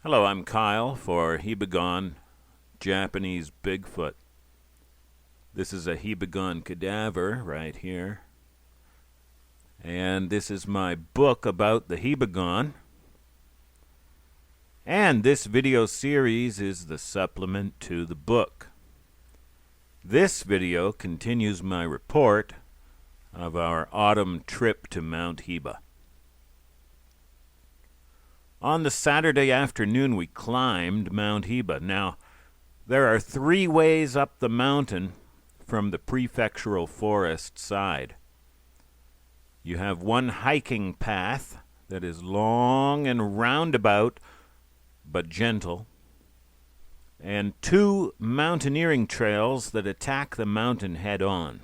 Hello, I'm Kyle for Hibagon, Japanese Bigfoot. This is a Hibagon cadaver right here. And this is my book about the Hibagon. And this video series is the supplement to the book. This video continues my report of our autumn trip to Mt Hiba. On the Saturday afternoon, we climbed Mt Hiba. Now, there are 3 ways up the mountain from the prefectural forest side. You have one hiking path that is long and roundabout, but gentle, and 2 mountaineering trails that attack the mountain head-on.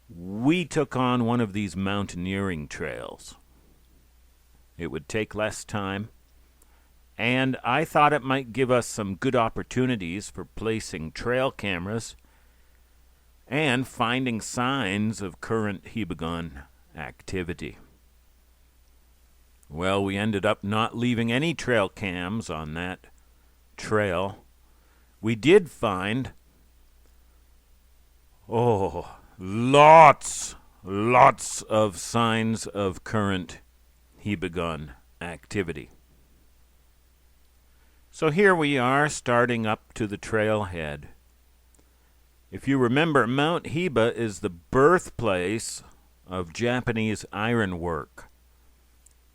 We took on one of these mountaineering trails. It would take less time, and I thought it might give us some good opportunities for placing trail cameras and finding signs of current Hibagon activity. Well, we ended up not leaving any trail cams on that trail. We did find, lots of signs of current Hibagon activity. So here we are, starting up to the trailhead. If you remember, Mt Hiba is the birthplace of Japanese ironwork,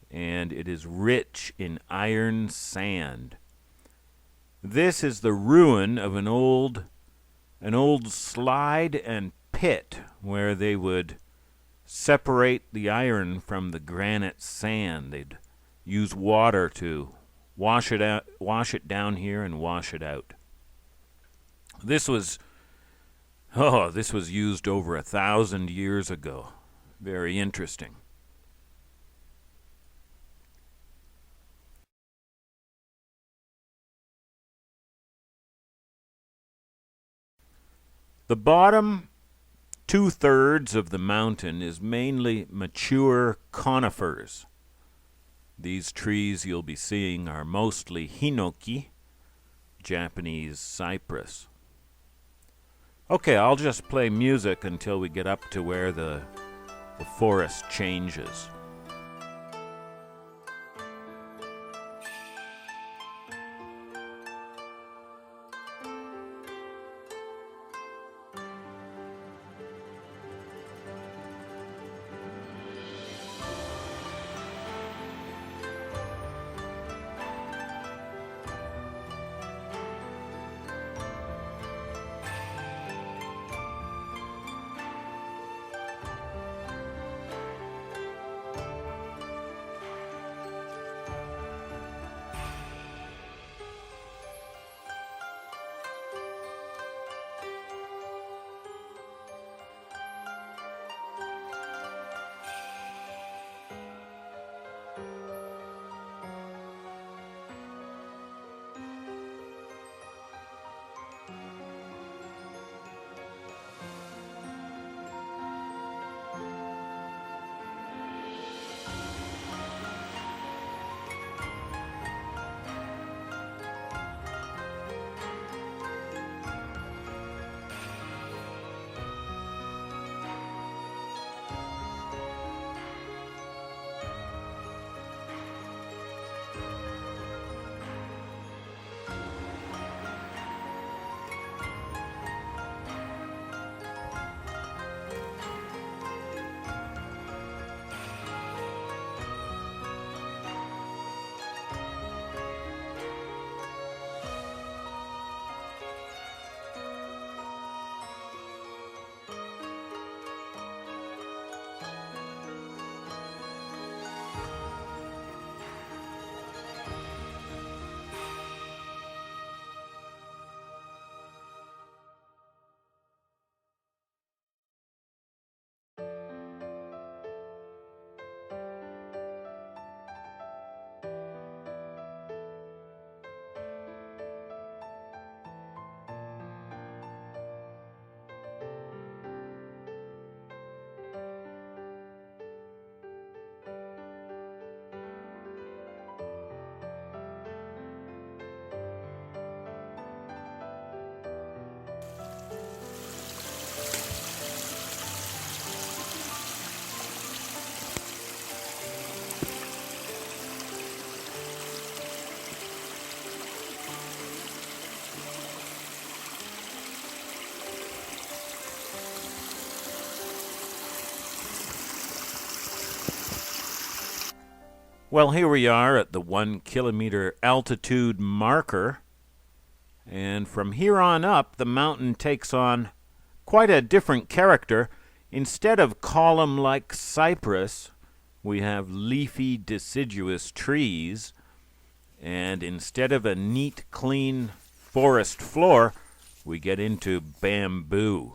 and it is rich in iron sand. This is the ruin of an old slide and pit where they would separate the iron from the granite sand. They'd use water to wash it down here and wash it out. This was used over 1,000 years ago. Very interesting. The bottom 2/3 of the mountain is mainly mature conifers. These trees you'll be seeing are mostly hinoki, Japanese cypress. Okay, I'll just play music until we get up to where the forest changes. Well, here we are at the 1 kilometer altitude marker, and from here on up, the mountain takes on quite a different character. Instead of column-like cypress, we have leafy deciduous trees, and instead of a neat, clean forest floor, we get into bamboo.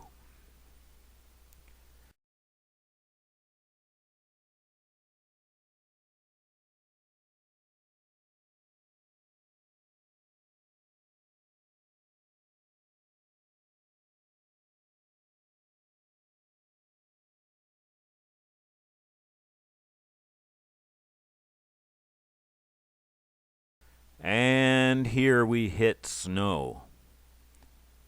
And here we hit snow.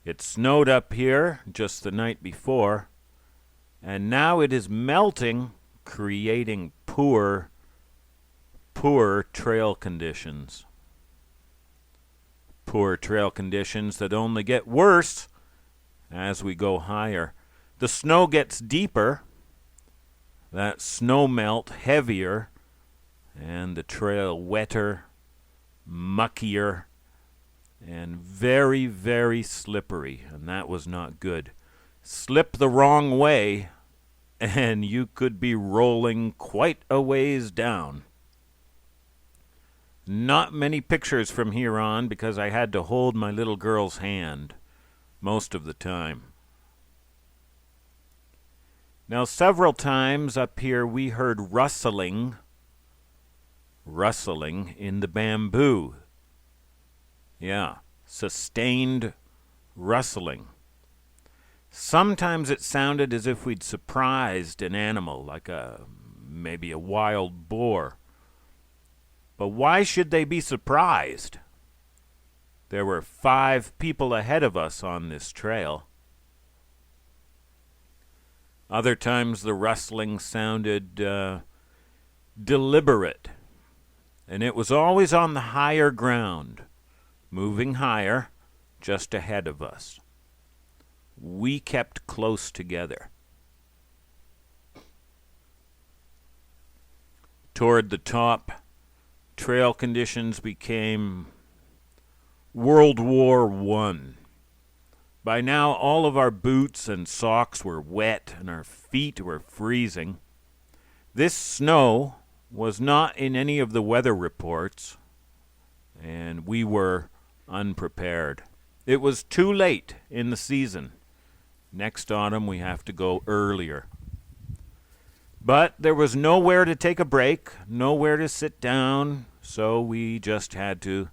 It snowed up here just the night before, and now it is melting, creating poor trail conditions. Poor trail conditions that only get worse as we go higher. The snow gets deeper, that snow melt heavier, and the trail wetter, muckier, and very, very slippery, and that was not good. Slip the wrong way, and you could be rolling quite a ways down. Not many pictures from here on because I had to hold my little girl's hand most of the time. Now, several times up here we heard rustling in the bamboo. Yeah, sustained rustling. Sometimes it sounded as if we'd surprised an animal, like maybe a wild boar. But why should they be surprised? There were 5 people ahead of us on this trail. Other times the rustling sounded deliberate, and it was always on the higher ground, moving higher just ahead of us. We kept close together. Toward the top, trail conditions became World War I. By now, all of our boots and socks were wet and our feet were freezing. This snow was not in any of the weather reports, and we were unprepared. It was too late in the season. Next autumn, we have to go earlier. But there was nowhere to take a break, nowhere to sit down, so we just had to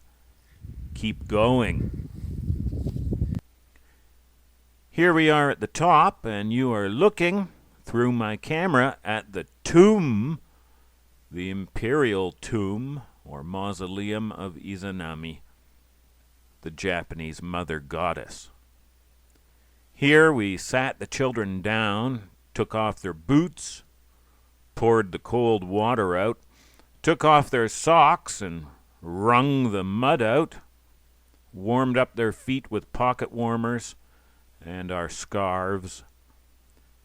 keep going. Here we are at the top, and you are looking through my camera at the tomb, the imperial tomb, or mausoleum of Izanami, the Japanese mother goddess. Here we sat the children down, took off their boots, poured the cold water out, took off their socks and wrung the mud out, warmed up their feet with pocket warmers and our scarves.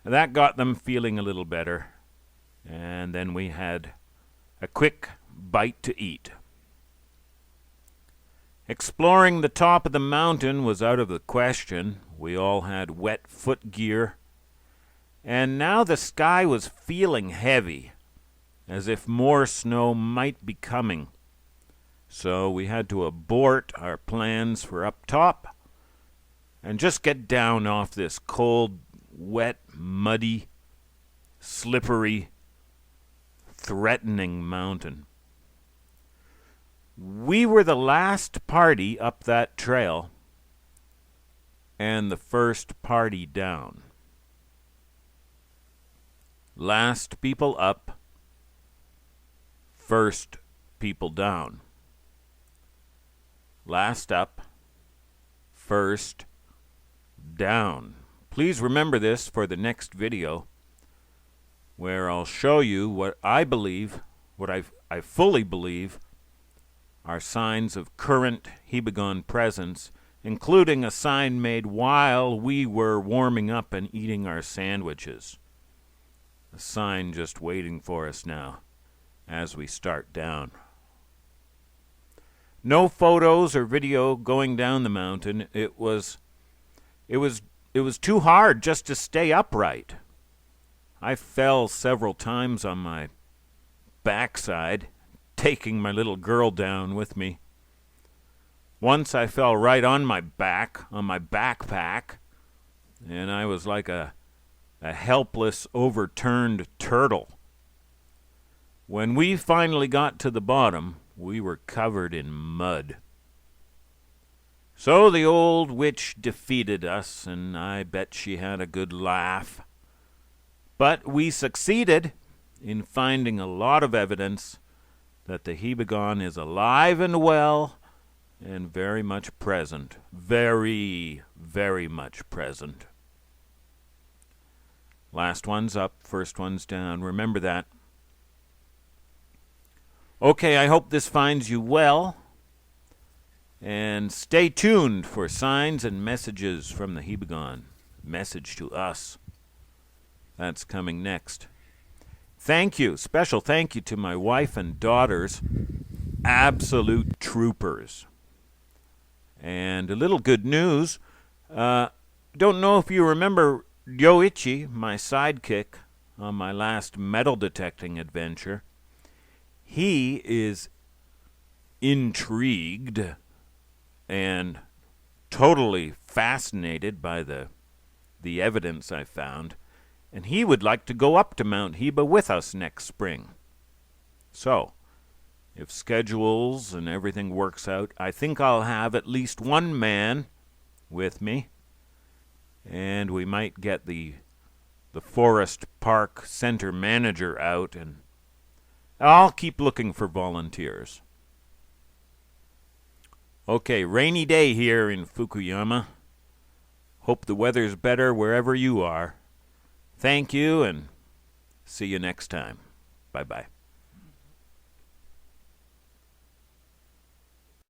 That got them feeling a little better, and then we had a quick bite to eat. Exploring the top of the mountain was out of the question. We all had wet foot gear, and now the sky was feeling heavy, as if more snow might be coming. So we had to abort our plans for up top and just get down off this cold, wet, muddy, slippery, threatening mountain. We were the last party up that trail and the first party down. Last people up, first people down. Last up, first down. Please remember this for the next video, where I'll show you what I believe, what I fully believe, are signs of current Hibagon presence, including a sign made while we were warming up and eating our sandwiches. A sign just waiting for us now. as we start down. No photos or video going down the mountain. It was too hard just to stay upright. I fell several times on my backside, taking my little girl down with me. Once I fell right on my back, on my backpack, and I was like a helpless, overturned turtle. When we finally got to the bottom, we were covered in mud. So the old witch defeated us, and I bet she had a good laugh. But we succeeded in finding a lot of evidence that the Hibagon is alive and well and very much present. Very, very much present. Last one's up, first one's down. Remember that. Okay, I hope this finds you well. And stay tuned for signs and messages from the Hibagon. Message to us. That's coming next. Thank you. Special thank you to my wife and daughters. Absolute troopers. And a little good news. Don't know if you remember Yoichi, my sidekick, on my last metal detecting adventure. He is intrigued and totally fascinated by the evidence I found, and he would like to go up to Mt Hiba with us next spring. So, if schedules and everything works out, I think I'll have at least one man with me, and we might get the Forest Park Center manager out, and I'll keep looking for volunteers. Okay, rainy day here in Fukuyama. Hope the weather's better wherever you are. Thank you, and see you next time. Bye-bye.